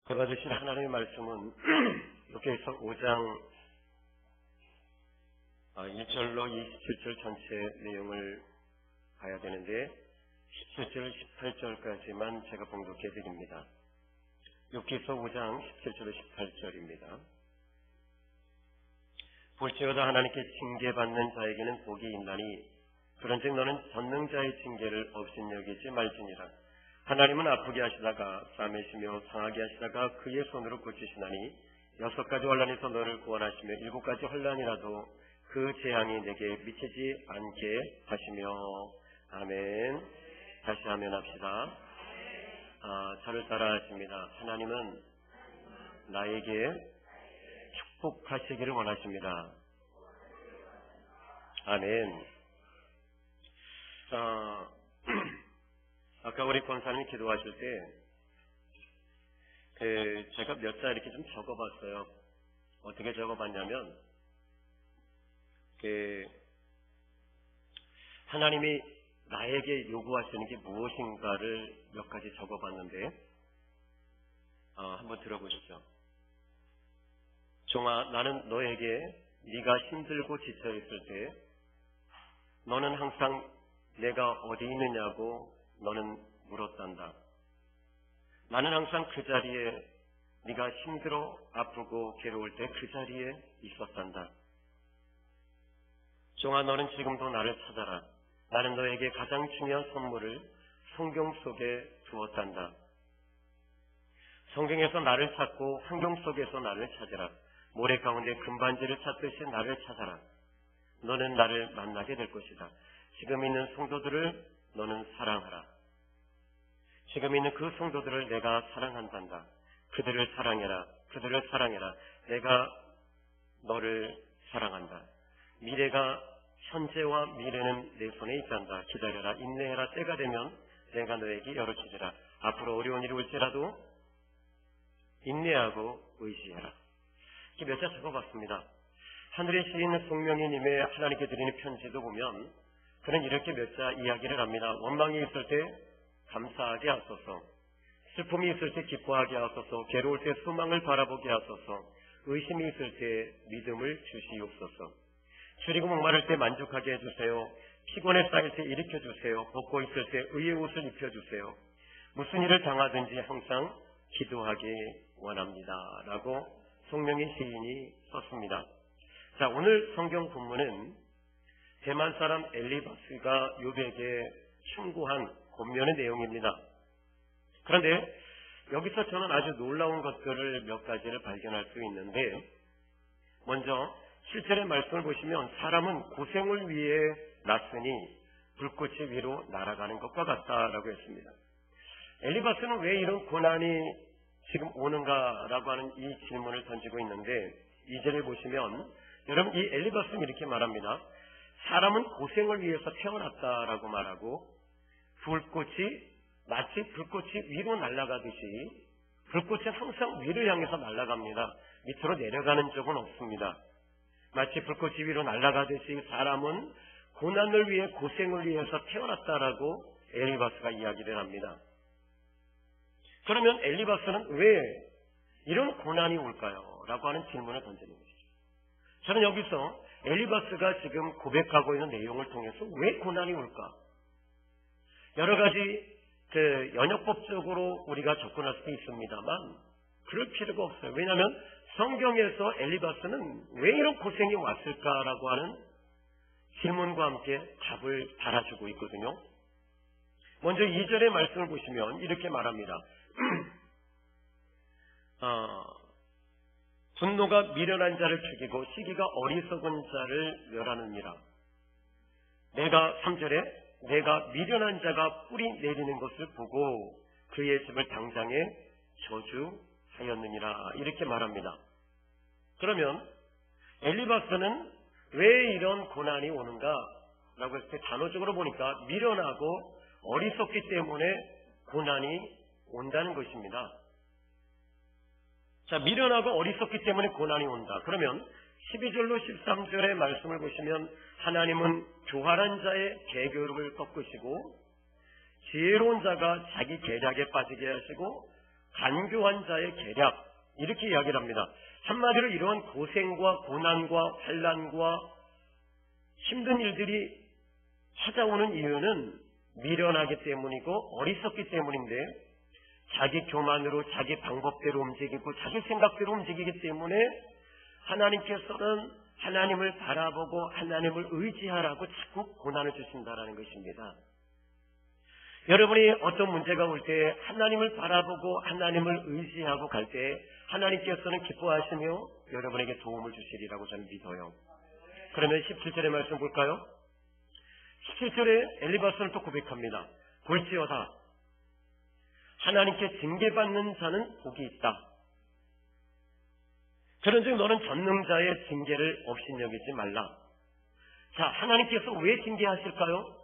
받아주신 하나님의 말씀은 요께서 5장 1절로 27절 전체 내용을 봐야 되는데 17절, 18절까지만 제가 봉독해 드립니다. 요께서 5장 17절로 18절입니다. 볼지어다 하나님께 징계받는 자에게는 복이 있나니 그런즉 너는 전능자의 징계를 없인 여기지 말지니라. 하나님은 아프게 하시다가 싸매시며 상하게 하시다가 그의 손으로 고치시나니 6가지 환난에서 너를 구원하시며 7가지 환난이라도 그 재앙이 내게 미치지 않게 하시며. 아멘. 다시 아멘 합시다. 저를 따라 하십니다. 하나님은 나에게 축복하시기를 원하십니다. 아멘. 아까 우리 권사님이 기도하실 때 제가 몇 자 이렇게 좀 적어봤어요. 어떻게 적어봤냐면 하나님이 나에게 요구하시는 게 무엇인가를 몇 가지 적어봤는데 한번 들어보시죠. 종아, 나는 너에게 네가 힘들고 지쳐있을 때 너는 항상 내가 어디 있느냐고 너는 물었단다. 나는 항상 그 자리에 네가 힘들어 아프고 괴로울 때 그 자리에 있었단다. 종아, 너는 지금도 나를 찾아라. 나는 너에게 가장 중요한 선물을 성경 속에 두었단다. 성경에서 나를 찾고 환경 속에서 나를 찾으라. 모래 가운데 금반지를 찾듯이 나를 찾아라. 너는 나를 만나게 될 것이다. 지금 있는 성도들을 너는 사랑하라. 지금 있는 그 성도들을 내가 사랑한단다. 그들을 사랑해라. 그들을 사랑해라. 내가 너를 사랑한다. 미래가 현재와 미래는 내 손에 있단다. 기다려라. 인내해라. 때가 되면 내가 너에게 열어주리라. 앞으로 어려운 일이 올지라도 인내하고 의지해라. 이렇게 몇 자 적어봤습니다. 하늘의 시인 송명희님의 하나님께 드리는 편지도 보면 그는 이렇게 몇 자 이야기를 합니다. 원망이 있을 때 감사하게 하소서, 슬픔이 있을 때 기뻐하게 하소서, 괴로울 때 소망을 바라보게 하소서, 의심이 있을 때 믿음을 주시옵소서, 줄이고 목마를 때 만족하게 해주세요, 피곤에 쌓일 때 일으켜주세요, 벗고 있을 때 의의 옷을 입혀주세요, 무슨 일을 당하든지 항상 기도하기 원합니다. 라고 송명희 시인이 썼습니다. 자, 오늘 성경 본문은 대만 사람 엘리바스가 욥에게 충고한 권면의 내용입니다. 그런데 여기서 저는 아주 놀라운 것들을 몇 가지를 발견할 수 있는데, 먼저 7절의 말씀을 보시면 사람은 고생을 위해 났으니 불꽃이 위로 날아가는 것과 같다라고 했습니다. 엘리바스는 왜 이런 고난이 지금 오는가라고 하는 이 질문을 던지고 있는데, 2절에 보시면 여러분 이 엘리바스는 이렇게 말합니다. 사람은 고생을 위해서 태어났다라고 말하고, 마치 불꽃이 위로 날아가듯이, 불꽃은 항상 위를 향해서 날아갑니다. 밑으로 내려가는 적은 없습니다. 마치 불꽃이 위로 날아가듯이 사람은 고난을 위해, 고생을 위해서 태어났다라고 엘리바스가 이야기를 합니다. 그러면 엘리바스는 왜 이런 고난이 올까요? 라고 하는 질문을 던지는 것이죠. 저는 여기서 엘리바스가 지금 고백하고 있는 내용을 통해서 왜 고난이 올까? 여러 가지 연역법적으로 우리가 접근할 수도 있습니다만 그럴 필요가 없어요. 왜냐하면 성경에서 엘리바스는 왜 이런 고생이 왔을까라고 하는 질문과 함께 답을 달아주고 있거든요. 먼저 2절의 말씀을 보시면 이렇게 말합니다. 분노가 미련한 자를 죽이고 시기가 어리석은 자를 멸하느니라. 3절에 내가 미련한 자가 뿌리 내리는 것을 보고 그의 집을 당장에 저주하였느니라. 이렇게 말합니다. 그러면 엘리바스는 왜 이런 고난이 오는가? 라고 했을 때 단어적으로 보니까 미련하고 어리석기 때문에 고난이 온다는 것입니다. 자, 미련하고 어리석기 때문에 고난이 온다. 그러면 12절로 13절의 말씀을 보시면 하나님은 교활한 자의 계교를 꺾으시고 지혜로운 자가 자기 계략에 빠지게 하시고 간교한 자의 계략, 이렇게 이야기를 합니다. 한마디로 이러한 고생과 고난과 환난과 힘든 일들이 찾아오는 이유는 미련하기 때문이고 어리석기 때문인데, 자기 교만으로 자기 방법대로 움직이고 자기 생각대로 움직이기 때문에 하나님께서는 하나님을 바라보고 하나님을 의지하라고 자꾸 고난을 주신다라는 것입니다. 여러분이 어떤 문제가 올 때 하나님을 바라보고 하나님을 의지하고 갈 때 하나님께서는 기뻐하시며 여러분에게 도움을 주시리라고 저는 믿어요. 그러면 17절의 말씀 볼까요? 17절에 엘리바스는 또 고백합니다. 볼지어다 하나님께 징계받는 자는 복이 있다. 그런즉 너는 전능자의 징계를 업신여기지 말라. 자, 하나님께서 왜 징계하실까요?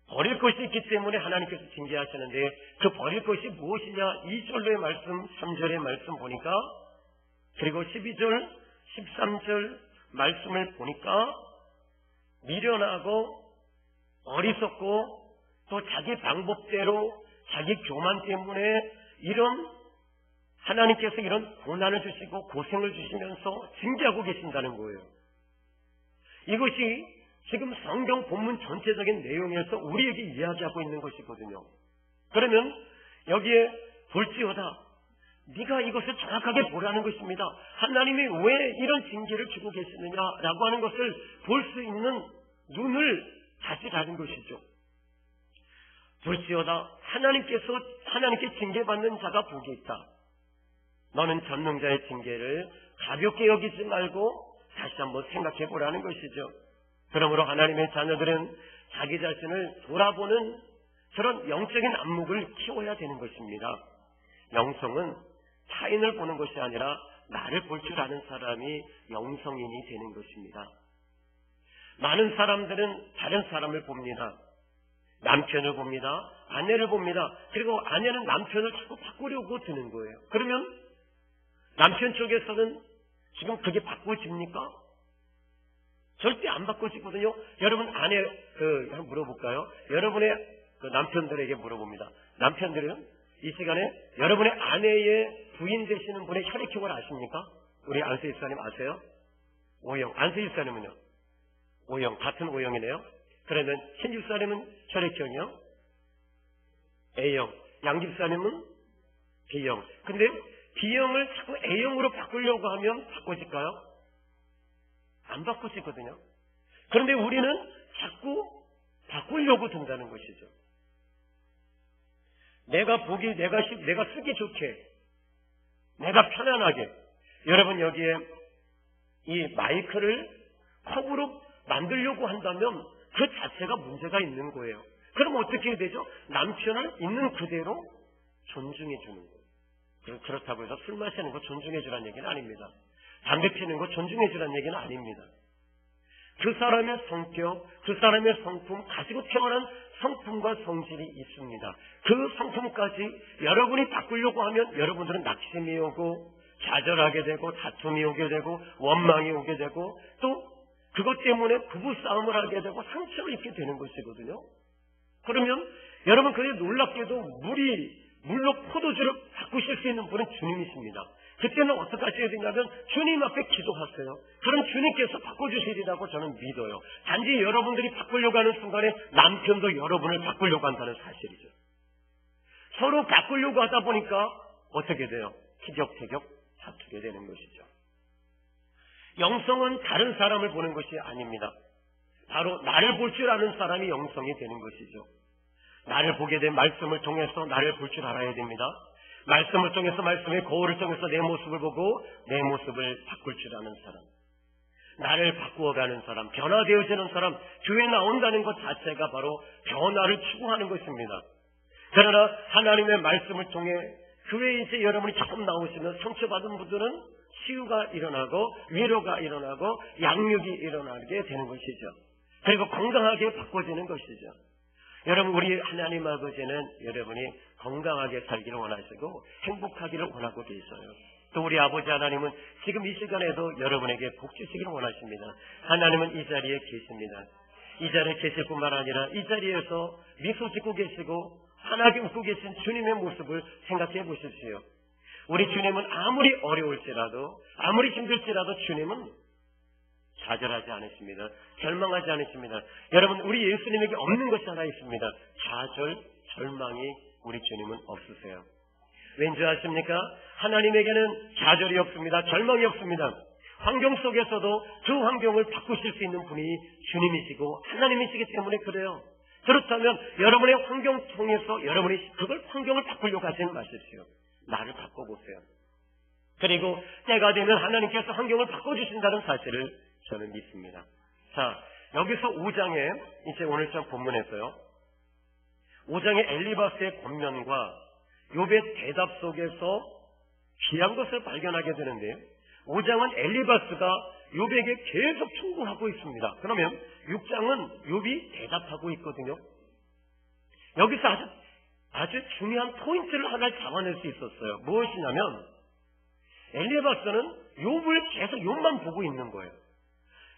버릴 것이 있기 때문에 하나님께서 징계하시는데, 그 버릴 것이 무엇이냐? 2절의 말씀, 3절의 말씀 보니까, 그리고 12절, 13절 말씀을 보니까 미련하고 어리석고 또 자기 방법대로 자기 교만 때문에 이런 하나님께서 이런 고난을 주시고 고생을 주시면서 징계하고 계신다는 거예요. 이것이 지금 성경 본문 전체적인 내용에서 우리에게 이야기하고 있는 것이거든요. 그러면 여기에 볼지어다, 네가 이것을 정확하게 보라는 것입니다. 하나님이 왜 이런 징계를 주고 계시느냐라고 하는 것을 볼 수 있는 눈을 가지라는 것이죠. 볼지어다 하나님께 징계받는 자가 복이 있다. 너는 전능자의 징계를 가볍게 여기지 말고 다시 한번 생각해 보라는 것이죠. 그러므로 하나님의 자녀들은 자기 자신을 돌아보는 그런 영적인 안목을 키워야 되는 것입니다. 영성은 타인을 보는 것이 아니라 나를 볼 줄 아는 사람이 영성인이 되는 것입니다. 많은 사람들은 다른 사람을 봅니다. 남편을 봅니다. 아내를 봅니다. 그리고 아내는 남편을 자꾸 바꾸려고 드는 거예요. 그러면 남편 쪽에서는 지금 그게 바꿔집니까? 절대 안 바꿔지거든요. 여러분 한번 물어볼까요? 여러분의 남편들에게 물어봅니다. 남편들은 이 시간에 여러분의 아내의 부인 되시는 분의 혈액형을 아십니까? 우리 안수 집사님 아세요? O형. 안수 집사님은요? O형. 같은 O형이네요. 그러면 신 집사님은 혈액형이요? A형. 양 집사님은 B형. 근데 B형을 자꾸 A형으로 바꾸려고 하면 바꿔질까요? 안 바꿔지거든요. 그런데 우리는 자꾸 바꾸려고 든다는 것이죠. 내가 쓰기 좋게, 내가 편안하게. 여러분 여기에 이 마이크를 컵으로 만들려고 한다면 그 자체가 문제가 있는 거예요. 그럼 어떻게 해야 되죠? 남편을 있는 그대로 존중해 주는 거예요. 그렇다고 해서 술 마시는 거 존중해 주라는 얘기는 아닙니다. 담배 피는 거 존중해 주라는 얘기는 아닙니다. 그 사람의 성격, 그 사람의 성품, 가지고 태어난 성품과 성질이 있습니다. 그 성품까지 여러분이 바꾸려고 하면 여러분들은 낙심이 오고 좌절하게 되고 다툼이 오게 되고 원망이 오게 되고 또 그것 때문에 부부싸움을 하게 되고 상처를 입게 되는 것이거든요. 그러면 여러분 그게 놀랍게도 물로 포도주를 바꾸실 수 있는 분은 주님이십니다. 그때는 어떻게 하셔야 되냐면 주님 앞에 기도하세요. 그럼 주님께서 바꿔주시리라고 저는 믿어요. 단지 여러분들이 바꾸려고 하는 순간에 남편도 여러분을 바꾸려고 한다는 사실이죠. 서로 바꾸려고 하다 보니까 어떻게 돼요? 티격태격 다투게 되는 것이죠. 영성은 다른 사람을 보는 것이 아닙니다. 바로 나를 볼 줄 아는 사람이 영성이 되는 것이죠. 나를 보게 된 말씀을 통해서 나를 볼 줄 알아야 됩니다. 말씀을 통해서 말씀의 거울을 통해서 내 모습을 보고 내 모습을 바꿀 줄 아는 사람, 나를 바꾸어가는 사람, 변화되어지는 사람, 교회에 나온다는 것 자체가 바로 변화를 추구하는 것입니다. 그러나 하나님의 말씀을 통해 교회에 이제 여러분이 조금 나오시면 상처받은 분들은 치유가 일어나고 위로가 일어나고 양육이 일어나게 되는 것이죠. 그리고 건강하게 바꿔지는 것이죠. 여러분 우리 하나님 아버지는 여러분이 건강하게 살기를 원하시고 행복하기를 원하고 계셔요. 또 우리 아버지 하나님은 지금 이 시간에도 여러분에게 복 주시기를 원하십니다. 하나님은 이 자리에 계십니다. 이 자리에 계실 뿐만 아니라 이 자리에서 미소 짓고 계시고 환하게 웃고 계신 주님의 모습을 생각해 보십시오. 우리 주님은 아무리 어려울지라도, 아무리 힘들지라도 주님은 좌절하지 않으십니다. 절망하지 않으십니다. 여러분, 우리 예수님에게 없는 것이 하나 있습니다. 좌절, 절망이 우리 주님은 없으세요. 왠지 아십니까? 하나님에게는 좌절이 없습니다. 절망이 없습니다. 환경 속에서도 그 환경을 바꾸실 수 있는 분이 주님이시고 하나님이시기 때문에 그래요. 그렇다면 여러분의 환경 통해서 여러분이 그걸 환경을 바꾸려고 하지 마십시오. 나를 바꿔보세요. 그리고 때가 되면 하나님께서 환경을 바꿔주신다는 사실을 저는 믿습니다. 자, 여기서 5장에 이제 오늘 장 본문에서요, 5장의 엘리바스의 권면과 욥의 대답 속에서 귀한 것을 발견하게 되는데요, 5장은 엘리바스가 욥에게 계속 충고하고 있습니다. 그러면 6장은 욥이 대답하고 있거든요. 여기서 아주 중요한 포인트를 하나 잡아낼 수 있었어요. 무엇이냐면 엘리바스는 욥을 계속 욥만 보고 있는 거예요.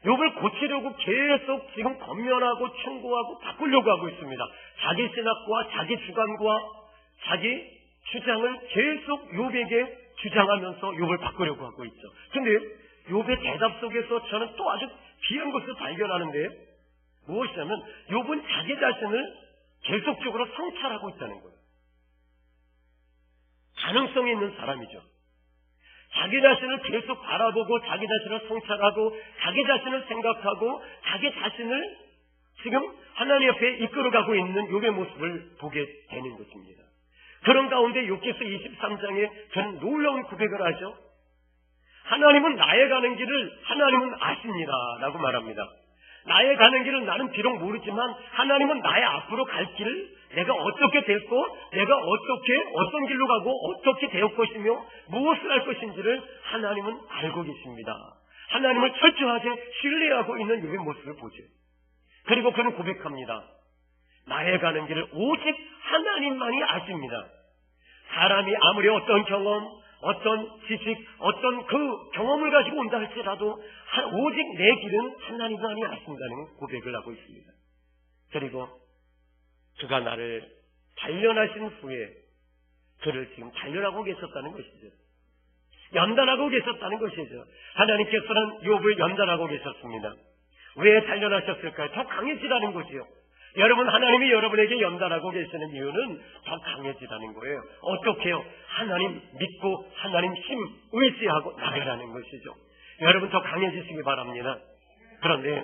욥을 고치려고 계속 지금 권면하고 충고하고 바꾸려고 하고 있습니다. 자기 신학과 자기 주관과 자기 주장을 계속 욥에게 주장하면서 욥을 바꾸려고 하고 있죠. 근데 욥의 대답 속에서 저는 또 아주 귀한 것을 발견하는데 무엇이냐면 욥은 자기 자신을 계속적으로 성찰하고 있다는 거예요. 가능성이 있는 사람이죠. 자기 자신을 계속 바라보고 자기 자신을 성찰하고 자기 자신을 생각하고 자기 자신을 지금 하나님 앞에 이끌어가고 있는 욥의 모습을 보게 되는 것입니다. 그런 가운데 욥기서 23장에 저는 놀라운 고백을 하죠. 하나님은 나의 가는 길을 하나님은 아십니다 라고 말합니다. 나의 가는 길을 나는 비록 모르지만 하나님은 나의 앞으로 갈 길을 내가 어떻게 됐고 내가 어떤 길로 가고 어떻게 되었 것이며 무엇을 할 것인지를 하나님은 알고 계십니다. 하나님을 철저하게 신뢰하고 있는 욥의 모습을 보죠. 그리고 그는 고백합니다. 나의 가는 길을 오직 하나님만이 아십니다. 사람이 아무리 어떤 경험, 어떤 지식, 어떤 그 경험을 가지고 온다 할지라도 오직 내 길은 하나님만이 아신다는 고백을 하고 있습니다. 그리고 그가 나를 단련하신 후에 그를 지금 단련하고 계셨다는 것이죠. 연단하고 계셨다는 것이죠. 하나님께서는 욥을 연단하고 계셨습니다. 왜 단련하셨을까요? 더 강해지라는 거지요. 여러분, 하나님이 여러분에게 연단하고 계시는 이유는 더 강해지라는 거예요. 어떻게요? 하나님 믿고 하나님 힘 의지하고 나가라는 것이죠. 여러분 더 강해지시기 바랍니다. 그런데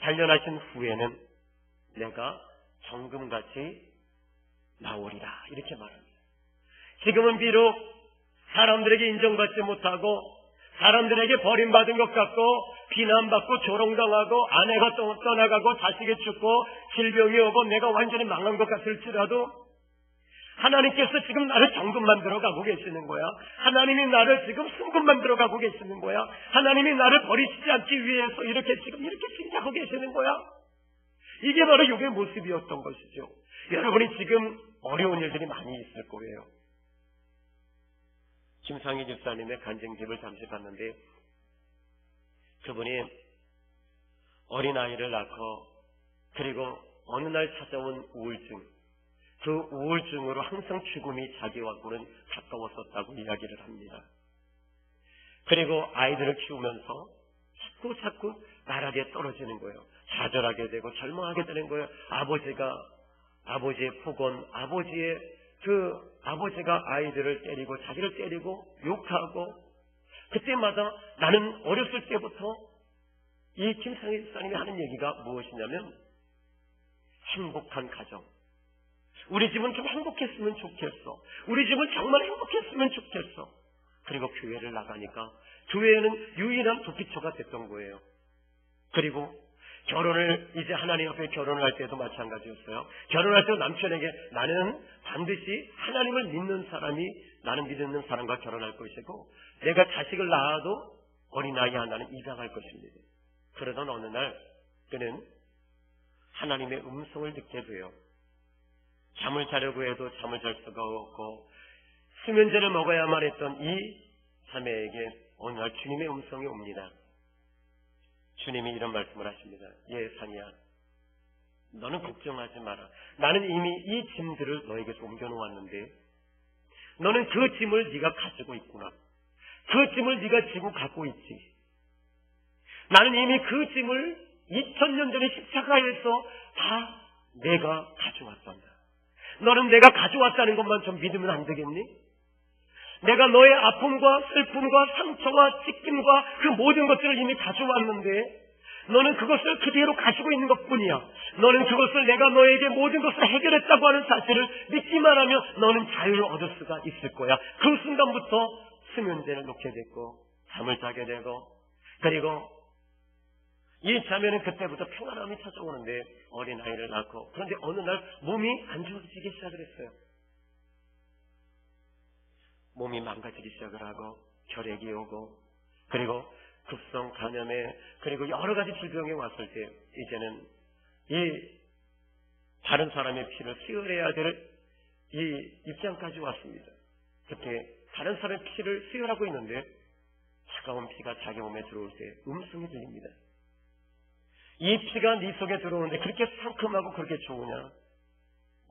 단련하신 후에는 내가 정금같이 나오리라 이렇게 말합니다. 지금은 비록 사람들에게 인정받지 못하고 사람들에게 버림받은 것 같고 비난받고 조롱당하고 아내가 떠나가고 자식이 죽고 질병이 오고 내가 완전히 망한 것 같을지라도 하나님께서 지금 나를 정금 만들어 가고 계시는 거야. 하나님이 나를 지금 순금 만들어 가고 계시는 거야. 하나님이 나를 버리시지 않기 위해서 이렇게 준비하고 계시는 거야. 이게 바로 욥의 모습이었던 것이죠. 여러분이 지금 어려운 일들이 많이 있을 거예요. 김상희 집사님의 간증집을 잠시 봤는데 그분이 어린아이를 낳고 그리고 어느 날 찾아온 우울증, 그 우울증으로 항상 죽음이 자기와는 가까웠었다고 이야기를 합니다. 그리고 아이들을 키우면서 자꾸 나락에 떨어지는 거예요. 좌절하게 되고 절망하게 되는 거예요. 아버지의 폭언, 아버지가 아이들을 때리고 자기를 때리고 욕하고 그때마다 나는 어렸을 때부터 이 김상희 집사님이 하는 얘기가 무엇이냐면 행복한 가정. 우리 집은 좀 행복했으면 좋겠어. 우리 집은 정말 행복했으면 좋겠어. 그리고 교회를 나가니까 교회는 유일한 도피처가 됐던 거예요. 그리고 결혼을 이제 하나님 앞에 결혼을 할 때도 마찬가지였어요. 결혼할 때 남편에게 나는 반드시 하나님을 믿는 사람이 나는 믿는 사람과 결혼할 것이고 내가 자식을 낳아도 어린아이 하나는 입양할 것입니다. 그러던 어느 날 그는 하나님의 음성을 듣게 돼요. 잠을 자려고 해도 잠을 잘 수가 없고 수면제를 먹어야만 했던 이 자매에게 어느 날 주님의 음성이 옵니다. 주님이 이런 말씀을 하십니다. 예, 상이야. 너는 걱정하지 마라. 나는 이미 이 짐들을 너에게서 옮겨놓았는데 너는 그 짐을 네가 가지고 있구나. 그 짐을 네가 지고 갖고 있지. 나는 이미 그 짐을 2000년 전에 십자가에서 다 내가 가져왔단다. 너는 내가 가져왔다는 것만 좀 믿으면 안 되겠니? 내가 너의 아픔과 슬픔과 상처와 찢김과 그 모든 것들을 이미 가져왔는데 너는 그것을 그대로 가지고 있는 것뿐이야. 너는 그것을 내가 너에게 모든 것을 해결했다고 하는 사실을 믿기만 하면 너는 자유를 얻을 수가 있을 거야. 그 순간부터 수면제를 놓게 됐고 잠을 자게 되고, 그리고 이 자매는 그때부터 평안함이 찾아오는데 어린아이를 낳고, 그런데 어느 날 몸이 안 좋아지기 시작을 했어요. 몸이 망가지기 시작을 하고 결핵이 오고, 그리고 급성 간염에, 그리고 여러 가지 질병이 왔을 때 이제는 이 다른 사람의 피를 수혈해야 될 이 입장까지 왔습니다. 그때 다른 사람의 피를 수혈하고 있는데 차가운 피가 자기 몸에 들어올 때 음성이 들립니다. 이 피가 네 속에 들어오는데 그렇게 상큼하고 그렇게 좋으냐?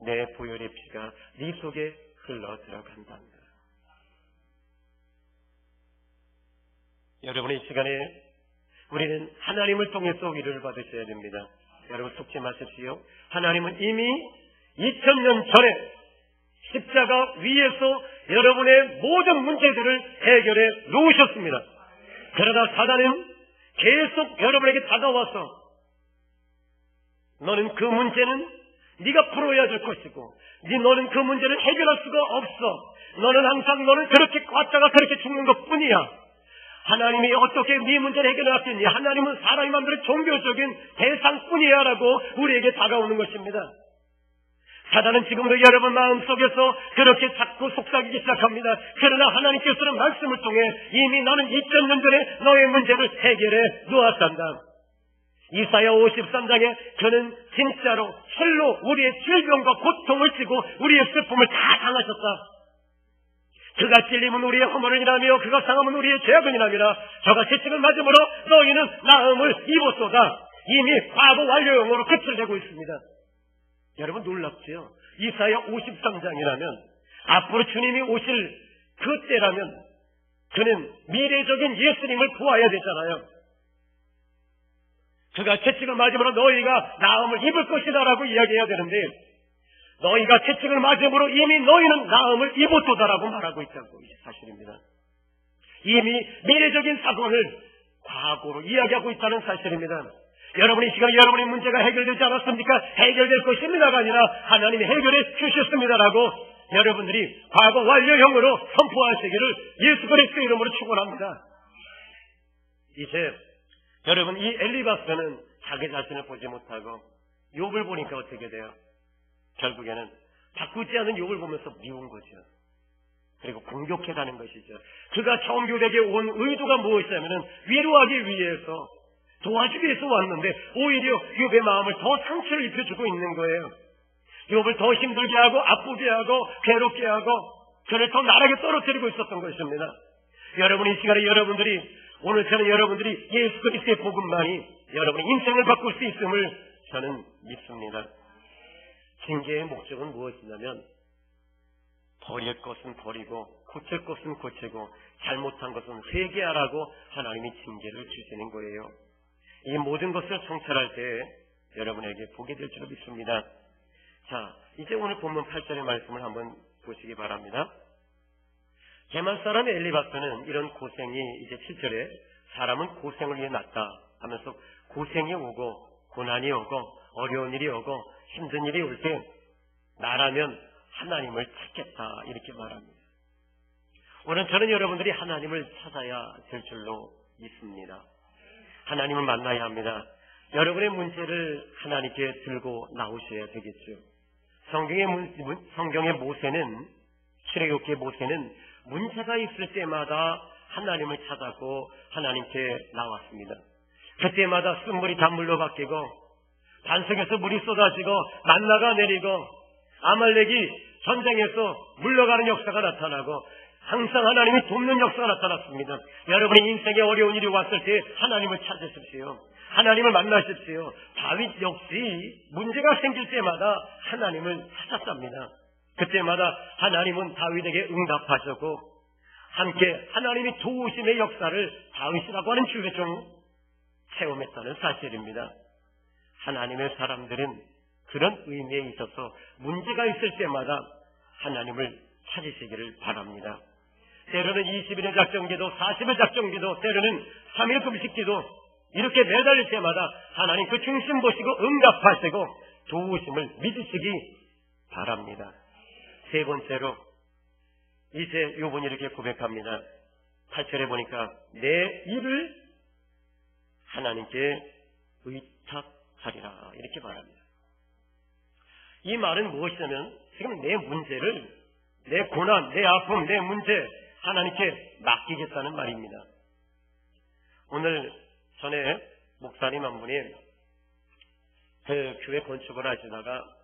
내 보혈의 피가 네 속에 흘러 들어간단다. 여러분, 이 시간에 우리는 하나님을 통해서 위로를 받으셔야 됩니다. 여러분, 속지 마십시오. 하나님은 이미 2000년 전에 십자가 위에서 여러분의 모든 문제들을 해결해 놓으셨습니다. 그러나 사단은 계속 여러분에게 다가와서 너는 그 문제는 네가 풀어야 될 것이고, 너는 그 문제를 해결할 수가 없어. 너는 항상 그렇게 꽈짜가 그렇게 죽는 것뿐이야. 하나님이 어떻게 네 문제를 해결하겠니? 하나님은 사람이 만드는 종교적인 대상뿐이야 라고 우리에게 다가오는 것입니다. 사단은 지금도 여러분 마음속에서 그렇게 자꾸 속삭이기 시작합니다. 그러나 하나님께서는 말씀을 통해 이미 너는 2000년 전에 너의 문제를 해결해 놓았단다. 이사야 53장에 그는 진짜로 실로 우리의 질병과 고통을 지고 우리의 슬픔을 다 당하셨다. 그가 찔림은 우리의 허물을 인하며 그가 상함은 우리의 죄악을 인하며 저가 채찍을 맞음으로 너희는 나음을 입었도다. 이미 과거 완료형으로 끝을 내고 있습니다. 여러분 놀랍지요? 이사야 53장이라면 앞으로 주님이 오실 그때라면 그는 미래적인 예수님을 보아야 되잖아요. 그가 채찍을 맞음으로 너희가 나음을 입을 것이다 라고 이야기해야 되는데, 너희가 채찍을 맞음으로 이미 너희는 나음을 입었도다라고 말하고 있다고 사실입니다. 이미 미래적인 사건을 과거로 이야기하고 있다는 사실입니다. 여러분, 이 시간에 여러분의 문제가 해결되지 않았습니까? 해결될 것입니다가 아니라 하나님이 해결해 주셨습니다라고 여러분들이 과거 완료형으로 선포하시기를 예수 그리스도의 이름으로 축원합니다. 이제 여러분, 이 엘리바스는 자기 자신을 보지 못하고 욥을 보니까 어떻게 돼요? 결국에는 바꾸지 않은 욥을 보면서 미운 거죠. 그리고 공격해가는 것이죠. 그가 정교되게 온 의도가 무엇이냐면 위로하기 위해서, 도와주기 위해서 왔는데 오히려 욥의 마음을 더 상처를 입혀주고 있는 거예요. 욥을 더 힘들게 하고 아프게 하고 괴롭게 하고 그를 더 나락에 떨어뜨리고 있었던 것입니다. 여러분, 이 시간에 오늘 저는 여러분들이 예수 그리스도의 복음만이 여러분의 인생을 바꿀 수 있음을 저는 믿습니다. 징계의 목적은 무엇이냐면 버릴 것은 버리고 고칠 것은 고치고 잘못한 것은 회개하라고 하나님이 징계를 주시는 거예요. 이 모든 것을 성찰할 때 여러분에게 보게 될 줄 믿습니다. 자, 이제 오늘 본문 8절의 말씀을 한번 보시기 바랍니다. 게말 사람 엘리바스는 이런 고생이 이제 7절에 사람은 고생을 위해 났다 하면서 고생이 오고 고난이 오고 어려운 일이 오고 힘든 일이 올 때 나라면 하나님을 찾겠다 이렇게 말합니다. 오늘 저는 여러분들이 하나님을 찾아야 될 줄로 믿습니다. 하나님을 만나야 합니다. 여러분의 문제를 하나님께 들고 나오셔야 되겠죠. 성경의 모세는, 출애굽기의 모세는 문제가 있을 때마다 하나님을 찾았고 하나님께 나왔습니다. 그때마다 쓴물이 단물로 바뀌고 반석에서 물이 쏟아지고 만나가 내리고 아말렉이 전쟁에서 물러가는 역사가 나타나고 항상 하나님이 돕는 역사가 나타났습니다. 여러분의 인생에 어려운 일이 왔을 때 하나님을 찾으십시오. 하나님을 만나십시오. 다윗 역시 문제가 생길 때마다 하나님을 찾았답니다. 그때마다 하나님은 다윗에게 응답하셨고 함께 하나님이 도우심의 역사를 다윗이라고 하는 주의 종 체험했다는 사실입니다. 하나님의 사람들은 그런 의미에 있어서 문제가 있을 때마다 하나님을 찾으시기를 바랍니다. 때로는 20일의 작정기도, 40일 작정기도, 때로는 3일 금식기도 이렇게 매달릴 때마다 하나님 그 중심 보시고 응답하시고 도우심을 믿으시기 바랍니다. 세 번째로 이제 요번 이렇게 고백합니다. 8절에 보니까 내 일을 하나님께 의탁하리라 이렇게 말합니다. 이 말은 무엇이냐면 지금 내 문제를, 내 고난, 내 아픔, 내 문제 하나님께 맡기겠다는 말입니다. 오늘 전에 목사님 한 분이 그 교회 건축을 하시다가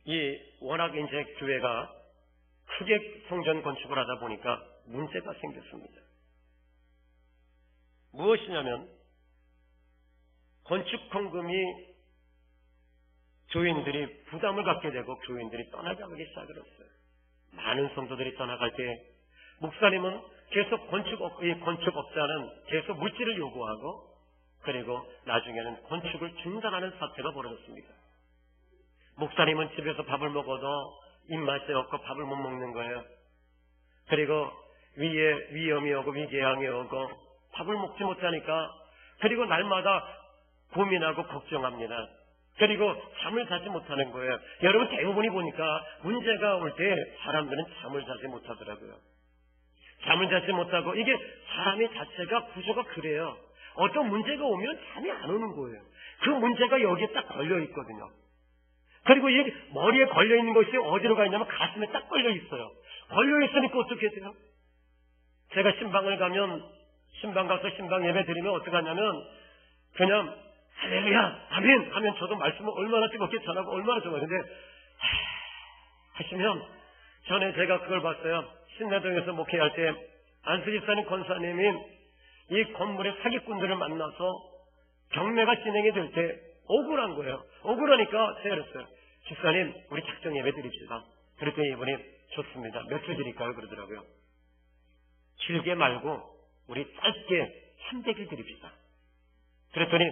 이 워낙 이제 교회가 크게 성전 건축을 하다 보니까 문제가 생겼습니다. 무엇이냐면 건축 헌금이 교인들이 부담을 갖게 되고 교인들이 떠나가기 시작을 했어요. 많은 성도들이 떠나갈 때 목사님은 계속 건축업자는 계속 물질을 요구하고 그리고 나중에는 건축을 중단하는 사태가 벌어졌습니다. 목사님은 집에서 밥을 먹어도 입맛이 없고 밥을 못 먹는 거예요. 그리고 위에 위험이 오고 위궤양이 오고 밥을 먹지 못하니까 그리고 날마다 고민하고 걱정합니다. 그리고 잠을 자지 못하는 거예요. 여러분 대부분이 보니까 문제가 올 때 사람들은 잠을 자지 못하더라고요. 잠을 자지 못하고 이게 사람의 자체가 구조가 그래요. 어떤 문제가 오면 잠이 안 오는 거예요. 그 문제가 여기에 딱 걸려 있거든요. 그리고 이 머리에 걸려 있는 것이 어디로 가 있냐면 가슴에 딱 걸려 있어요. 걸려 있으니까 어떻게 돼요? 제가 신방을 가면 신방 가서 신방 예배 드리면 어떻게 하냐면 그냥 할렐루야 아멘 하면 저도 말씀을 얼마나 뜨겁게 전하고 얼마나 좋아요. 근데 하시면 전에 제가 그걸 봤어요. 신내동에서 목회할 때 안수집사님 권사님이 이 건물의 사기꾼들을 만나서 경매가 진행이 될 때 억울한 거예요. 억울하니까 제가 그랬어요. 집사님 우리 작정 예배 드립시다. 그랬더니 이분이 좋습니다. 몇 주 드릴까요? 그러더라고요. 길게 말고 우리 짧게 300일 드립시다. 그랬더니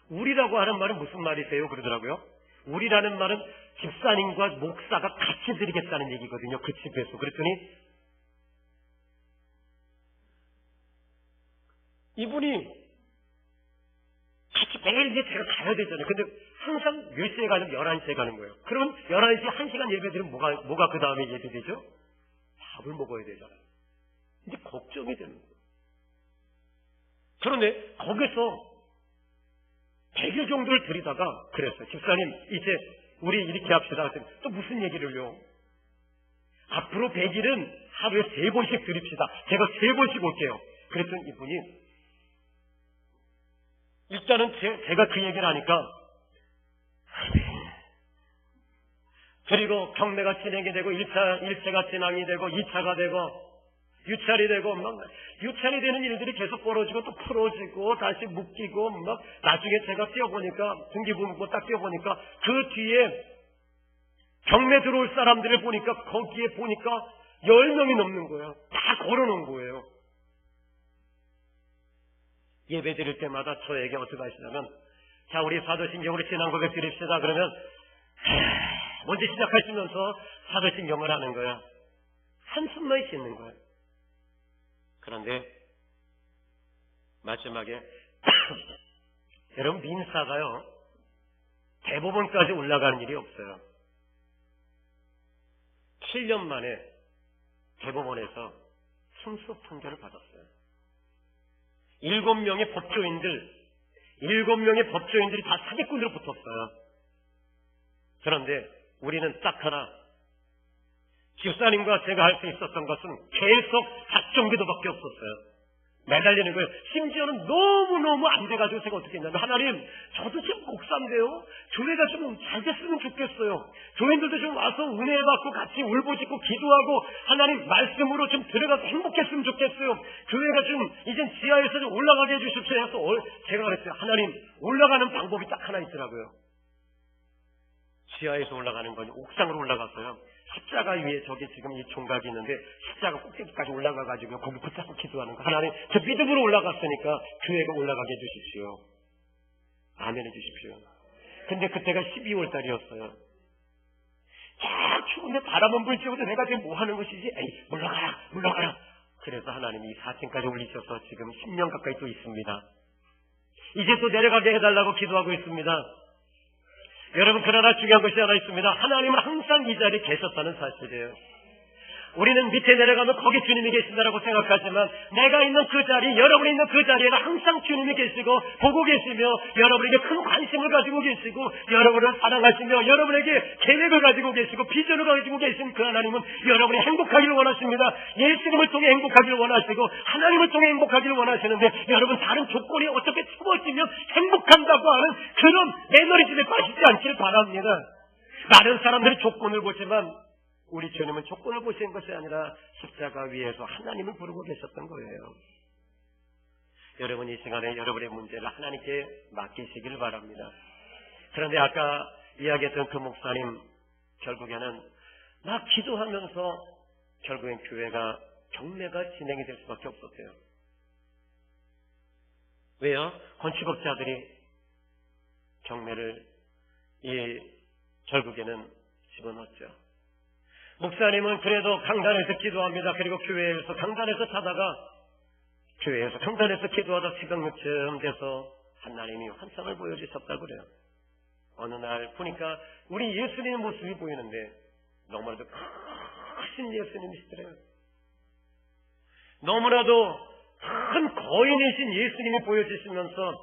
우리라고 하는 말은 무슨 말이세요? 그러더라고요. 우리라는 말은 집사님과 목사가 같이 드리겠다는 얘기거든요. 그 집에서. 그랬더니 이분이 같이 매일 이제 제가 가야 되잖아요. 근데 항상 몇 시에 가냐면 11시에 가는 거예요. 그러면 11시에 1시간 예배 드리면 뭐가 그 다음에 예배되죠? 밥을 먹어야 되잖아요. 이제 걱정이 되는 거예요. 그런데 거기서 100일 정도를 드리다가 그랬어요. 집사님 이제 우리 이렇게 합시다. 또 무슨 얘기를요? 앞으로 100일은 하루에 3번씩 드립시다. 제가 3번씩 올게요. 그랬더니 이분이 일단은 제가 그 얘기를 하니까 그리고 경매가 진행이 되고 1차가 진행이 되고 2차가 되고 유찰이 되고 막 유찰이 되는 일들이 계속 벌어지고 또 풀어지고 다시 묶이고 막 나중에 제가 뛰어보니까 등기부 묶고 딱 뛰어보니까 그 뒤에 경매 들어올 사람들을 보니까 거기에 보니까 10명이 넘는 거예요. 다 걸어놓은 거예요. 예배 드릴 때마다 저에게 어떻게 하시냐면 자 우리 사도신경으로 신앙 고백 드립시다. 그러면 먼저 시작하시면서 사도신경을 하는 거예요. 한숨만 쉬는 거예요. 그런데 마지막에 여러분 민사가요 대법원까지 올라가는 일이 없어요. 7년 만에 대법원에서 승소 판결을 받았어요. 7명의 법조인들이 다 사기꾼으로 붙었어요. 그런데 우리는 딱 하나 집사님과 제가 할 수 있었던 것은 계속 작정기도밖에 없었어요. 매달리는 거예요. 심지어는 너무너무 안 돼가지고 제가 어떻게 했냐면, 하나님, 저도 지금 목사인데요, 교회가 좀 잘 됐으면 좋겠어요. 교인들도 좀 와서 은혜 받고 같이 울부짖고 기도하고 하나님 말씀으로 좀 들어가서 행복했으면 좋겠어요. 교회가 좀 이젠 지하에서 좀 올라가게 해주십시오 해서 제가 그랬어요. 하나님, 올라가는 방법이 딱 하나 있더라고요. 지하에서 올라가는 건 옥상으로 올라갔어요. 십자가 위에 저기 지금 이 총각이 있는데 십자가 꼭대기까지 올라가가지고 거기 붙잡고 기도하는 거. 하나님, 저 믿음으로 올라갔으니까 교회가 올라가게 해주십시오. 아멘 해주십시오. 근데 그때가 12월 달이었어요. 자, 추운데 바람은 불지어도 내가 지금 뭐 하는 것이지? 에이, 물러가라. 그래서 하나님이 4층까지 올리셔서 지금 10년 가까이 또 있습니다. 이제 또 내려가게 해달라고 기도하고 있습니다. 여러분, 그러나 중요한 것이 하나 있습니다. 하나님은 항상 이 자리에 계셨다는 사실이에요. 우리는 밑에 내려가면 거기 주님이 계신다라고 생각하지만, 내가 있는 그 자리, 여러분이 있는 그 자리에는 항상 주님이 계시고 보고 계시며 여러분에게 큰 관심을 가지고 계시고 여러분을 사랑하시며 여러분에게 계획을 가지고 계시고 비전을 가지고 계신 그 하나님은 여러분이 행복하기를 원하십니다. 예수님을 통해 행복하기를 원하시고 하나님을 통해 행복하기를 원하시는데, 여러분 다른 조건이 어떻게 채워지면 행복한다고 하는 그런 매너리즘에 빠지지 않기를 바랍니다. 많은 사람들이 조건을 보지만 우리 주님은 조건을 보신 것이 아니라 십자가 위에서 하나님을 부르고 계셨던 거예요. 여러분, 이 시간에 여러분의 문제를 하나님께 맡기시기를 바랍니다. 그런데 아까 이야기했던 그 목사님, 결국에는 막 기도하면서 결국엔 교회가 경매가 진행이 될 수밖에 없었어요. 왜요? 건축업자들이 경매를 결국에는 집어넣었죠. 목사님은 그래도 강단에서 기도합니다. 그리고 교회에서 강단에서 자다가 교회에서 강단에서 기도하다 새벽 6쯤 돼서 하나님이 환상을 보여주셨다고 그래요. 어느 날 보니까 우리 예수님의 모습이 보이는데 너무나도 크신 예수님이시더래요. 너무나도 큰 거인이신 예수님이 보여주시면서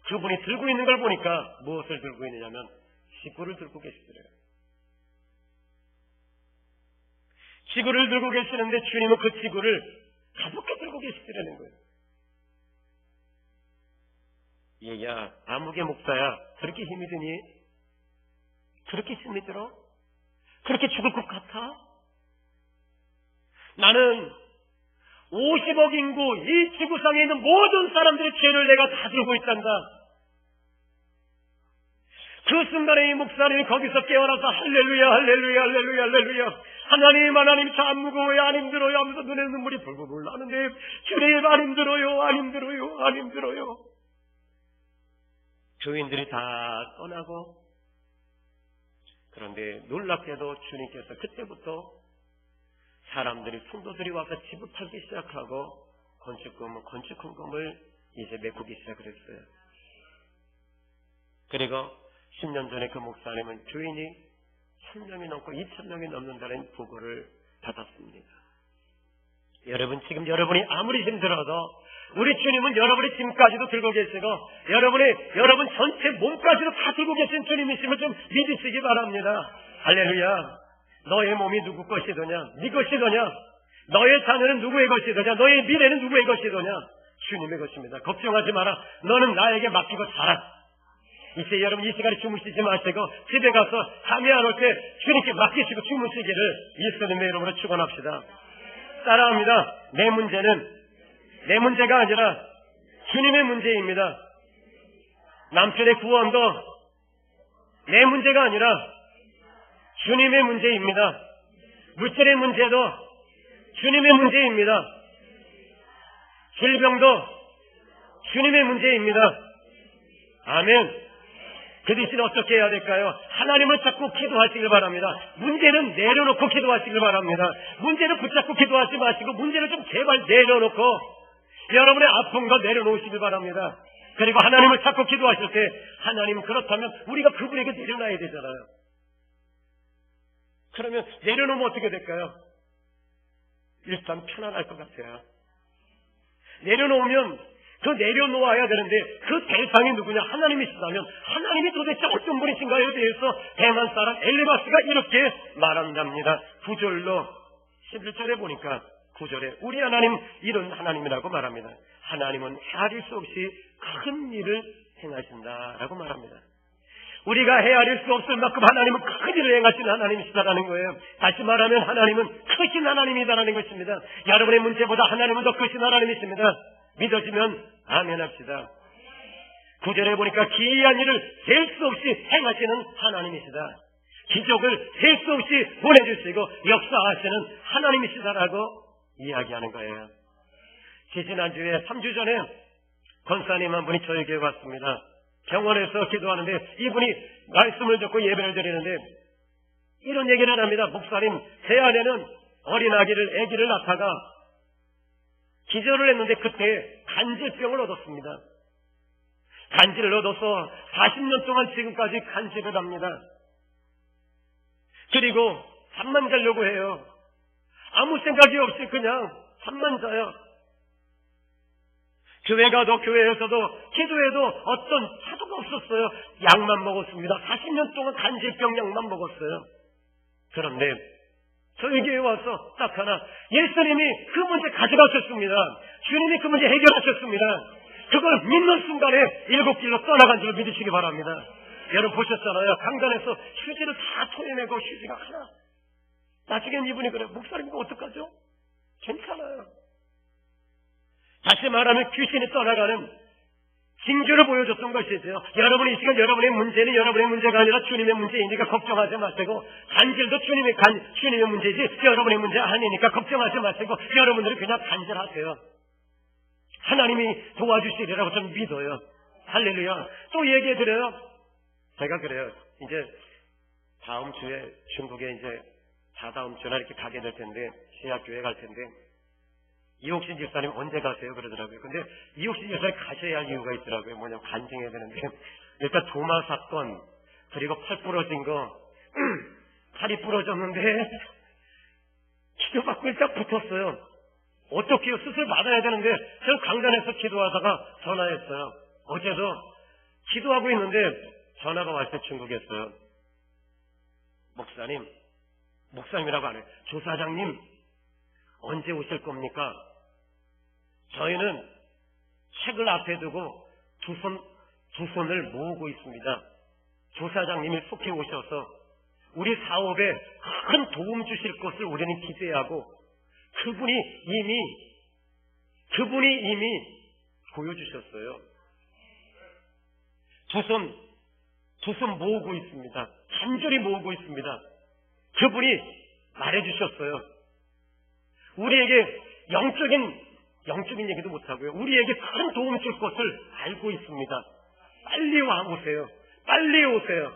그분이 들고 있는 걸 보니까 무엇을 들고 있느냐면 지구를 들고 계시더래요. 지구를 들고 계시는데 주님은 그 지구를 가볍게 들고 계시더라는 거예요. 얘야, 아무개 목사야, 그렇게 힘이 드니? 그렇게 힘이 들어? 그렇게 죽을 것 같아? 나는 50억 인구 이 지구상에 있는 모든 사람들의 죄를 내가 다 들고 있단다. 그 순간에 이 목사님이 거기서 깨어나서 할렐루야 할렐루야 할렐루야 할렐루야, 하나님 저 안 무거워요, 안 힘들어요 하면서 눈에 눈물이 불불 나는데, 주님 안 힘들어요. 교인들이 다 떠나고, 그런데 놀랍게도 주님께서 그때부터 사람들이, 성도들이 와서 집을 팔기 시작하고 건축금을 이제 메꾸기 시작했어요. 그리고 10년 전에 그 목사님은 교인이 1000명이 넘고 2000명이 넘는다는 보고를 받았습니다. 여러분, 지금 여러분이 아무리 힘들어도 우리 주님은 여러분의 짐까지도 들고 계시고 여러분 전체 몸까지도 다 들고 계신 주님이심을 좀 믿으시기 바랍니다. 할렐루야. 너의 몸이 누구 것이더냐? 네 것이더냐? 너의 자녀는 누구의 것이더냐? 너의 미래는 누구의 것이더냐? 주님의 것입니다. 걱정하지 마라. 너는 나에게 맡기고 살아. 이제 여러분 이 시간에 주무시지 마시고 집에 가서 잠이 안 올 때 주님께 맡기시고 주무시기를 예수님의 이름으로 축원합시다. 따라합니다. 내 문제는 내 문제가 아니라 주님의 문제입니다. 남편의 구원도 내 문제가 아니라 주님의 문제입니다. 물질의 문제도 주님의 문제입니다. 질병도 주님의 문제입니다. 아멘. 그 대신 어떻게 해야 될까요? 하나님을 찾고 기도하시길 바랍니다. 문제는 내려놓고 기도하시길 바랍니다. 문제는 붙잡고 기도하지 마시고 문제를 좀 제발 내려놓고 여러분의 아픈 거 내려놓으시길 바랍니다. 그리고 하나님을 찾고 기도하실 때 하나님, 그렇다면 우리가 그분에게 내려놔야 되잖아요. 그러면 내려놓으면 어떻게 될까요? 일단 편안할 것 같아요. 내려놓으면 그 내려놓아야 되는데 그 대상이 누구냐? 하나님이시다면 하나님이 도대체 어떤 분이신가에 대해서 대만 사람 엘리바스가 이렇게 말한답니다. 9절로 11절에 보니까 9절에 우리 하나님 이런 하나님이라고 말합니다. 하나님은 헤아릴 수 없이 큰 일을 행하신다라고 말합니다. 우리가 헤아릴 수 없을 만큼 하나님은 큰 일을 행하시는 하나님이시다라는 거예요. 다시 말하면 하나님은 크신 하나님이다라는 것입니다. 여러분의 문제보다 하나님은 더 크신 하나님이십니다. 믿어지면 아멘 합시다. 9절에 보니까 기이한 일을 셀 수 없이 행하시는 하나님이시다. 기적을 셀 수 없이 보내주시고 역사하시는 하나님이시다라고 이야기하는 거예요. 지난주에 3주 전에 권사님 한 분이 저에게 왔습니다. 병원에서 기도하는데 이분이 말씀을 듣고 예배를 드리는데 이런 얘기를 합니다. 목사님, 제 아내는 아기를 낳다가 기절을 했는데 그때 간질병을 얻었습니다. 간질을 얻어서 40년 동안 지금까지 간질을 합니다. 그리고 잠만 자려고 해요. 아무 생각이 없이 그냥 잠만 자요. 교회 가도 교회에서도 기도해도 어떤 차도가 없었어요. 약만 먹었습니다. 40년 동안 간질병 약만 먹었어요. 그런데 저에게 와서 딱 하나, 예수님이 그 문제 가져가셨습니다. 주님이 그 문제 해결하셨습니다. 그걸 믿는 순간에 7길로 떠나간 줄 믿으시기 바랍니다. 여러분 보셨잖아요. 강단에서 휴지를 다 토해내고 휴지가 하나. 나중엔 이분이 그래요. 목사님 이거 어떡하죠? 괜찮아요. 다시 말하면 귀신이 떠나가는 징조를 보여줬던 것이죠. 여러분이 이 시간 여러분의 문제는 여러분의 문제가 아니라 주님의 문제이니까 걱정하지 마시고, 간질도 주님의 문제지 여러분의 문제 아니니까 걱정하지 마시고 여러분들이 그냥 간질하세요. 하나님이 도와주시리라고 저는 믿어요. 할렐루야. 또 얘기해드려요. 제가 그래요. 이제 다음 주에 중국에 이제 다다음 주나 이렇게 가게 될 텐데, 시학교회 갈 텐데, 이옥신 집사님 언제 가세요? 그러더라고요. 근데 이옥신 집사님 가셔야 할 이유가 있더라고요. 뭐냐면 간증해야 되는데, 일단 도마 사건, 그리고 팔 부러진 거, 팔이 부러졌는데 기도받고 일단 붙었어요. 어떻게요? 수술 받아야 되는데 저는 강단에서 기도하다가 전화했어요. 어제도 기도하고 있는데 전화가 왔을 때 중국에서요. 목사님이라고 안 해요. 조사장님 언제 오실 겁니까? 저희는 책을 앞에 두고 두 손을 모으고 있습니다. 조사장님이 속히 오셔서 우리 사업에 큰 도움 주실 것을 우리는 기대하고 그분이 이미 보여주셨어요. 두 손 모으고 있습니다. 간절히 모으고 있습니다. 그분이 말해주셨어요. 우리에게 영적인 얘기도 못하고요. 우리에게 큰 도움 줄 것을 알고 있습니다. 빨리 오세요. 빨리 오세요.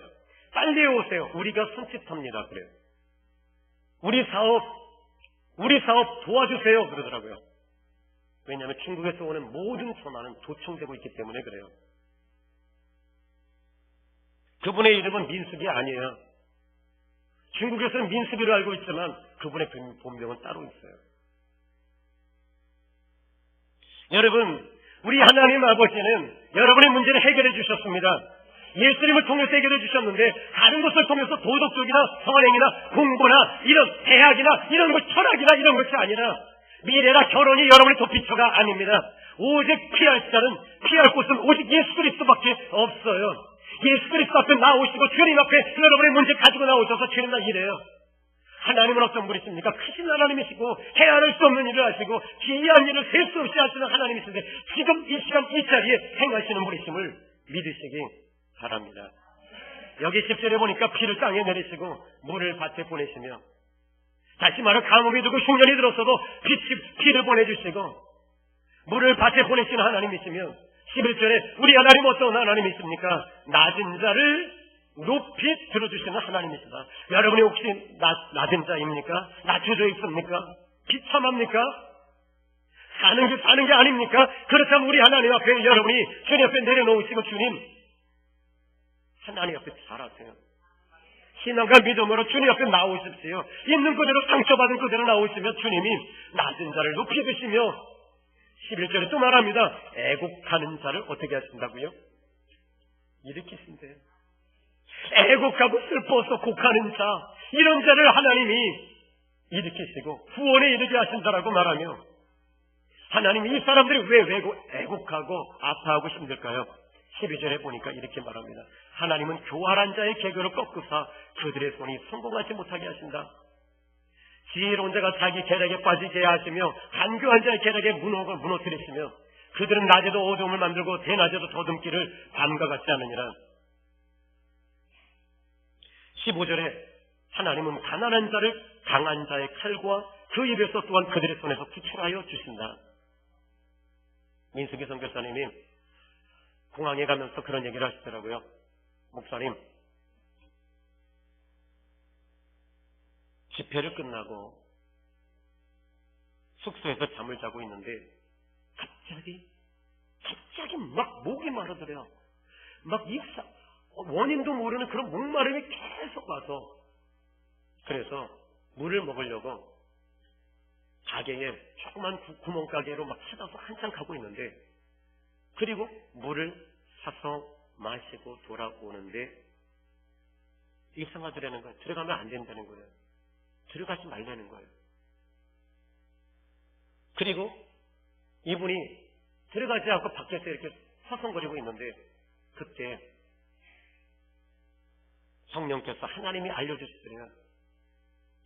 빨리 오세요. 우리가 손짓합니다. 그래요. 우리 사업 도와주세요. 그러더라고요. 왜냐하면 중국에서 오는 모든 전화는 도청되고 있기 때문에 그래요. 그분의 이름은 민수비 아니에요. 중국에서는 민수비로 알고 있지만 그분의 본명은 따로 있어요. 여러분, 우리 하나님 아버지는 여러분의 문제를 해결해 주셨습니다. 예수님을 통해서 해결해 주셨는데 다른 것을 통해서 도덕적이나 선행이나 공부나 이런 대학이나 이런 것, 철학이나 이런 것이 아니라 미래나 결혼이 여러분의 도피처가 아닙니다. 오직 피할 곳은 오직 예수 그리스도밖에 없어요. 예수 그리스도 앞에 나오시고 주님 앞에 여러분의 문제 가지고 나오셔서 주님 나 이래요. 하나님은 어떤 분이십니까? 크신 하나님이시고 헤아릴 수 없는 일을 하시고 기이한 일을 셀 수 없이 하시는 하나님이신데 지금 이 시간 이 자리에 행하시는 분이심을 믿으시기 바랍니다. 여기 10절에 보니까 피를 땅에 내리시고 물을 밭에 보내시며, 다시 말해 감옥에 두고 흉년이 들었어도 피를 보내주시고 물을 밭에 보내시는 하나님이시며, 11절에 우리 하나님 어떤 하나님이십니까? 낮은 자를 높이 들어주시는 하나님이시다. 여러분이 혹시 낮은 자입니까? 낮춰져 있습니까? 비참합니까? 사는 게 아닙니까? 그렇다면 우리 하나님 앞에 여러분이 주님 앞에 내려놓으시고 주님, 하나님 앞에 잘하세요. 신앙과 믿음으로 주님 앞에 나오십시오. 있는 그대로 상처받은 그대로 나오시며 주님이 낮은 자를 높이 드시며, 11절에 또 말합니다. 애곡하는 자를 어떻게 하신다고요? 일으키신대요. 애곡하고 슬퍼서 곡하는 자, 이런 자를 하나님이 일으키시고 구원에 이르게 하신다라고 말하며 하나님이 이 사람들이 왜 애곡하고 아파하고 힘들까요? 12절에 보니까 이렇게 말합니다. 하나님은 교활한 자의 계교를 꺾으사 그들의 손이 성공하지 못하게 하신다. 지혜로운 자가 자기 계략에 빠지게 하시며 간교한 자의 계략에 무너뜨리시며 그들은 낮에도 어둠을 만들고 대낮에도 더듬기를 밤과 같지 않으니라. 15절에 하나님은 가난한 자를 강한 자의 칼과 그 입에서 또한 그들의 손에서 구출하여 주신다. 민수기 선교사님이 공항에 가면서 그런 얘기를 하시더라고요. 목사님, 집회를 끝나고 숙소에서 잠을 자고 있는데 갑자기 막 목이 마르더래요. 막 원인도 모르는 그런 목마름이 계속 와서 그래서 물을 먹으려고 가게에 조그만 구멍가게로 막 찾아서 한참 가고 있는데 그리고 물을 사서 마시고 돌아오는데 이상하더라는 거예요. 들어가면 안 된다는 거예요. 들어가지 말라는 거예요. 그리고 이분이 들어가지 않고 밖에서 이렇게 서성거리고 있는데 그때 성령께서 하나님이 알려주시더래요.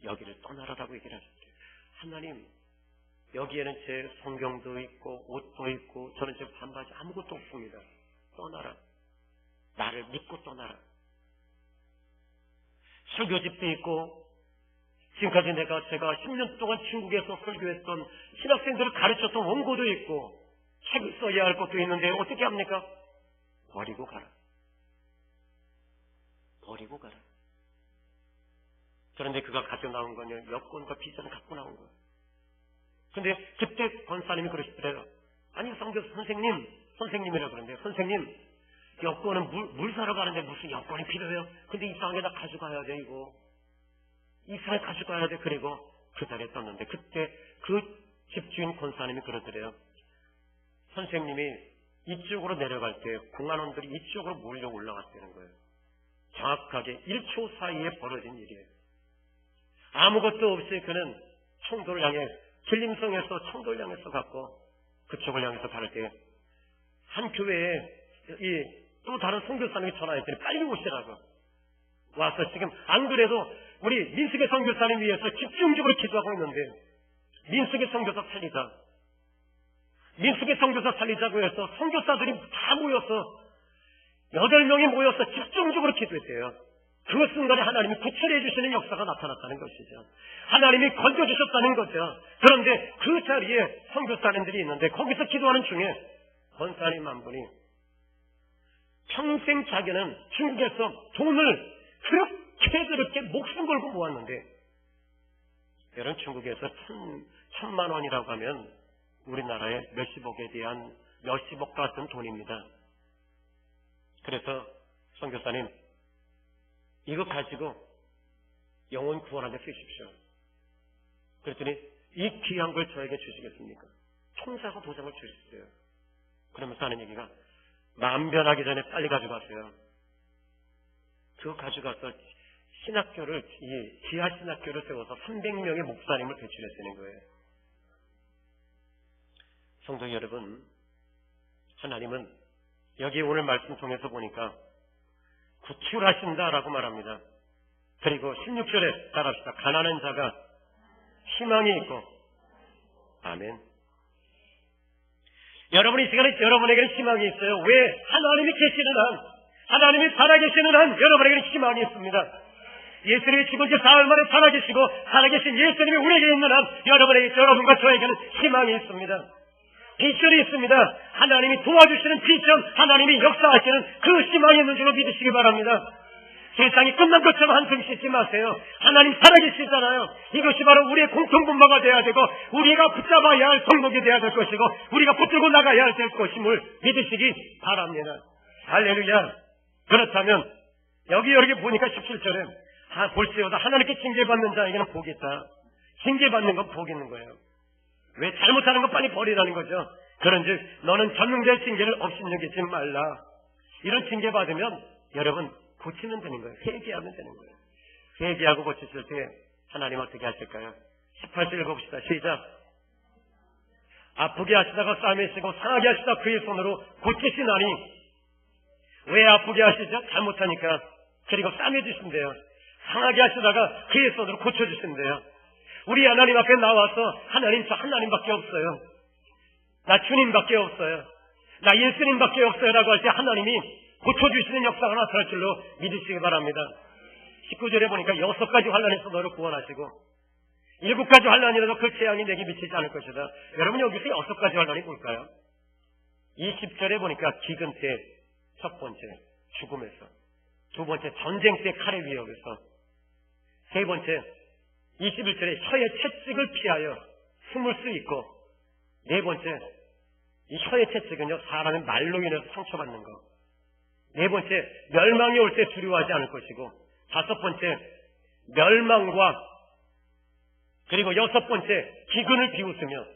여기를 떠나라라고 얘기를 하셨대요. 하나님, 여기에는 제 성경도 있고 옷도 있고 저는 제 반바지 아무것도 없습니다. 떠나라. 나를 믿고 떠나라. 설교집도 있고 지금까지 제가 10년 동안 중국에서 설교했던 신학생들을 가르쳤던 원고도 있고 책을 써야 할 것도 있는데 어떻게 합니까? 버리고 가라. 버리고 가라. 그런데 그가 가지고 나온 거는 여권과 비자를 갖고 나온 거예요. 근데 그때 권사님이 그러시더래요. 아니 선생님이라고 그러는데 선생님 여권은 물 사러 가는데 무슨 여권이 필요해요? 근데 이상하게 나 가져가야 돼 이거. 이상하게 가져가야 돼. 그리고 그 자리에 떴는데 그때 그 집주인 권사님이 그러더래요. 선생님이 이쪽으로 내려갈 때 공안원들이 이쪽으로 몰려 올라갔다는 거예요. 정확하게 1초 사이에 벌어진 일이에요. 아무것도 없이 그는 청도를 향해 길림성에서 청도를 향해서 갔고 그쪽을 향해서 가를 때 한 교회에 또 다른 선교사님이 전화했더니 빨리 오시라고 와서 지금 안 그래도 우리 민숙의 선교사님 위해서 집중적으로 기도하고 있는데 민숙의 선교사 살리자. 민숙의 선교사 살리자고 해서 선교사들이 다 모여서 8명이 모여서 집중적으로 기도했대요. 그 순간에 하나님이 구출해 주시는 역사가 나타났다는 것이죠. 하나님이 건져주셨다는 거죠. 그런데 그 자리에 선교사님들이 있는데 거기서 기도하는 중에 권사님 한 분이 평생 자기는 중국에서 돈을 그렇게 목숨 걸고 모았는데 여러분 중국에서 1,000만 원이라고 하면 우리나라의 몇십억에 대한 몇십억 같은 돈입니다. 그래서 선교사님 이거 가지고 영혼 구원하게 쓰십시오. 그랬더니 이 귀한 걸 저에게 주시겠습니까? 총사고 도장을 주셨어요. 그러면서 하는 얘기가 마음 변하기 전에 빨리 가져가세요. 그거 가져가서 신학교를 지하 신학교를 세워서 300명의 목사님을 배출했다는 거예요. 성도 여러분, 하나님은 여기 오늘 말씀 통해서 보니까 구출하신다라고 말합니다. 그리고 16절에 따라합시다. 가난한 자가 희망이 있고 아멘. 여러분 이 시간에 여러분에게는 희망이 있어요. 왜? 하나님이 계시는 한, 하나님이 살아계시는 한 여러분에게는 희망이 있습니다. 예수님이 죽은 지 사흘 만에 살아계시고 살아계신 예수님이 우리에게 있는 한 여러분과 저에게는 희망이 있습니다. 비전이 있습니다. 하나님이 도와주시는 비전, 하나님이 역사하시는 그 희망이 있는 줄로 믿으시기 바랍니다. 세상이 끝난 것처럼 한숨 쉬지 마세요. 하나님 살아계시잖아요. 이것이 바로 우리의 공통분모가 돼야 되고 우리가 붙잡아야 할 성목이 돼야 될 것이고 우리가 붙들고 나가야 될 것임을 믿으시기 바랍니다. 할렐루야. 그렇다면 여기 보니까 17절에 볼지어다 하나님께 징계받는 자에게는 복이 있다. 징계받는 건 복이 있는 거예요. 왜? 잘못하는 거 빨리 버리라는 거죠. 그런즉 너는 전능자의 징계를 업신여기지 말라. 이런 징계 받으면 여러분 고치면 되는 거예요. 회개하면 되는 거예요. 회개하고 고치실 때 하나님 어떻게 하실까요? 18절 읽어봅시다. 시작. 아프게 하시다가 싸매시고 상하게 하시다 그의 손으로 고치시나니. 왜 아프게 하시죠? 잘못하니까. 그리고 싸매주신대요. 상하게 하시다가 그의 손으로 고쳐주신대요. 우리 하나님 앞에 나와서 하나님, 저 하나님밖에 없어요. 나 주님밖에 없어요. 나 예수님밖에 없어요 라고 할 때 하나님이 고쳐주시는 역사가 나타날 줄로 믿으시기 바랍니다. 19절에 보니까 6가지 환난에서 너를 구원하시고 7가지 환난이라도 그 재앙이 내게 미치지 않을 것이다. 여러분 여기서 6가지 환난이 뭘까요? 20절에 보니까 기근 때 첫 번째 죽음에서, 두 번째 전쟁 때 칼의 위협에서, 세 번째 21절에 혀의 채찍을 피하여 숨을 수 있고, 네 번째 이 혀의 채찍은요 사람의 말로 인해서 상처받는 것, 네 번째 멸망이 올 때 두려워하지 않을 것이고, 다섯 번째 멸망과 그리고 여섯 번째 기근을 비웃으며,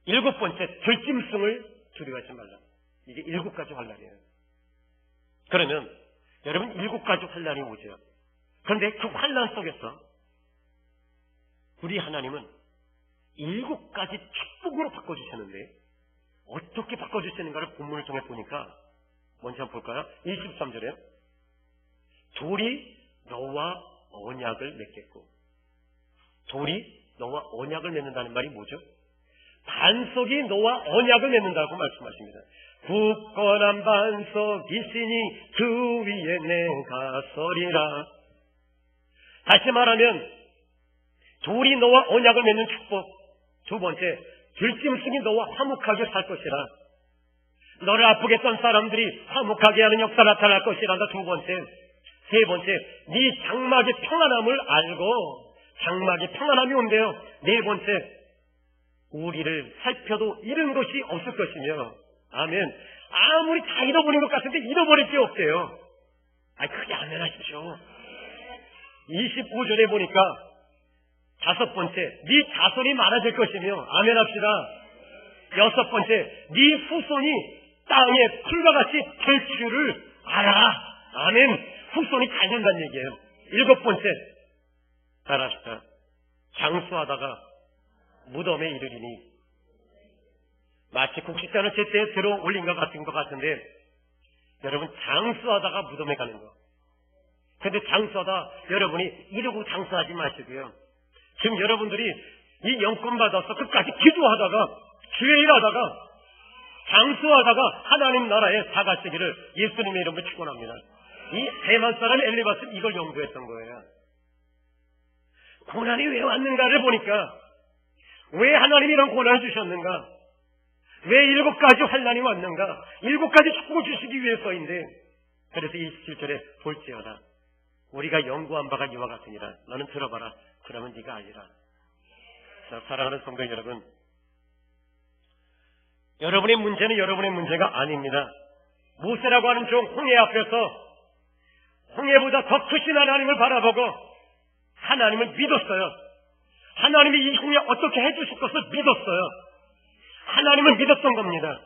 일곱 번째 들짐승을 두려워하지 말라. 이게 7가지 환난이에요. 그러면 여러분 7가지 환난이 오죠. 그런데 그 환난 속에서 우리 하나님은 7가지 축복으로 바꿔주셨는데 어떻게 바꿔주시는가를 본문을 통해 보니까 먼저 한번 볼까요? 23절에 돌이 너와 언약을 맺겠고, 돌이 너와 언약을 맺는다는 말이 뭐죠? 반석이 너와 언약을 맺는다고 말씀하십니다. 굳건한 반석이시니 그 위에 내가 서리라. 다시 말하면 돌이 너와 언약을 맺는 축복. 두 번째, 들짐승이 너와 화목하게 살 것이라. 너를 아프게 했던 사람들이 화목하게 하는 역사 나타날 것이란다. 두 번째. 세 번째, 네 장막의 평안함을 알고 장막의 평안함이 온대요. 네 번째, 우리를 살펴도 잃은 것이 없을 것이며, 아멘. 아무리 다 잃어버린 것 같은데 잃어버릴 게 없대요. 크게 아멘 하십시오. 25절에 보니까 다섯 번째, 네 자손이 많아질 것이며, 아멘 합시다. 여섯 번째, 네 후손이 땅에 풀과 같이 될 줄을 알아. 아멘. 후손이 잘 된다는 얘기예요. 일곱 번째, 따라합시다. 장수하다가 무덤에 이르리니. 마치 국식자는 제때에 들어 올린 것 같은 것 같은데, 여러분 장수하다가 무덤에 가는 거. 근데 장수하다 여러분이 이러고 장수하지 마시고요. 지금 여러분들이 이 영권 받아서 끝까지 기도하다가 주의 일하다가 장수하다가 하나님 나라에 다 가시기를 예수님의 이름으로 축원합니다. 이 대만 사람 엘리바스는 이걸 연구했던 거예요. 고난이 왜 왔는가를 보니까, 왜 하나님이 이런 고난을 주셨는가, 왜 7가지 환난이 왔는가, 7가지 축복을 주시기 위해서인데, 그래서 27절에 볼지어다 우리가 연구한 바가 이와 같으니라. 너는 들어봐라. 그러면 네가 알리라. 자, 사랑하는 성도 여러분, 여러분의 문제는 여러분의 문제가 아닙니다. 모세라고 하는 종 홍해 앞에서 홍해보다 더 크신 하나님을 바라보고 하나님을 믿었어요. 하나님이 이 홍해 어떻게 해주실 것을 믿었어요. 하나님을 믿었던 겁니다.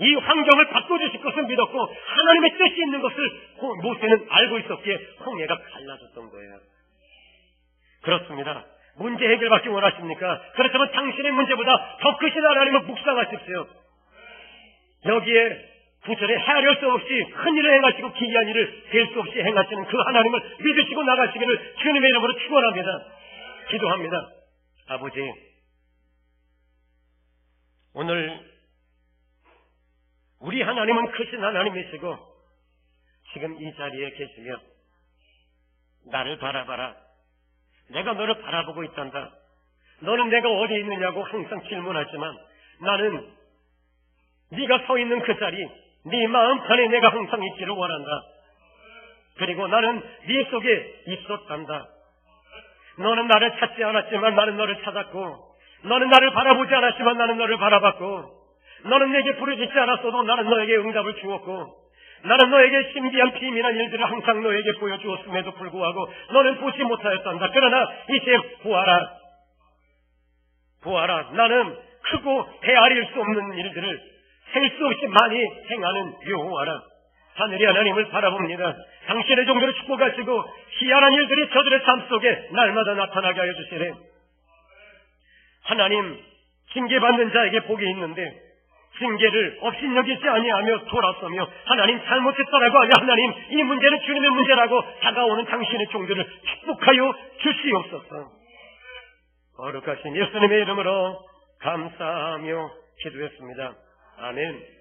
이 환경을 바꿔주실 것을 믿었고 하나님의 뜻이 있는 것을 모세는 알고 있었기에 홍해가 갈라졌던 거예요. 그렇습니다. 문제 해결받기 원하십니까? 그렇다면 당신의 문제보다 더 크신 하나님을 묵상하십시오. 여기에 9절에 헤아릴 수 없이 큰 일을 행하시고 기이한 일을 될 수 없이 행하시는 그 하나님을 믿으시고 나가시기를 주님의 이름으로 축원합니다. 기도합니다. 아버지, 오늘 우리 하나님은 크신 하나님이시고 지금 이 자리에 계시며 나를 바라봐라. 내가 너를 바라보고 있단다. 너는 내가 어디 있느냐고 항상 질문하지만 나는 네가 서 있는 그 자리, 네 마음판에 내가 항상 있기를 원한다. 그리고 나는 네 속에 있었단다. 너는 나를 찾지 않았지만 나는 너를 찾았고, 너는 나를 바라보지 않았지만 나는 너를 바라봤고, 너는 내게 부르짖지 않았어도 나는 너에게 응답을 주었고, 나는 너에게 신비한 비밀한 일들을 항상 너에게 보여주었음에도 불구하고 너는 보지 못하였단다. 그러나 이제 보아라. 보아라. 나는 크고 헤아릴 수 없는 일들을 셀 수 없이 많이 행하는 여호와라. 하늘이 하나님을 바라봅니다. 당신의 종들을 축복하시고 희한한 일들이 저들의 삶 속에 날마다 나타나게 하여 주시래. 하나님, 징계받는 자에게 복이 있는데 징계를 업신여기지 아니하며 돌아서며 하나님 잘못했다라고 하며 하나님 이 문제는 주님의 문제라고 다가오는 당신의 종들을 축복하여 주시옵소서. 거룩하신 예수님의 이름으로 감사하며 기도했습니다. 아멘.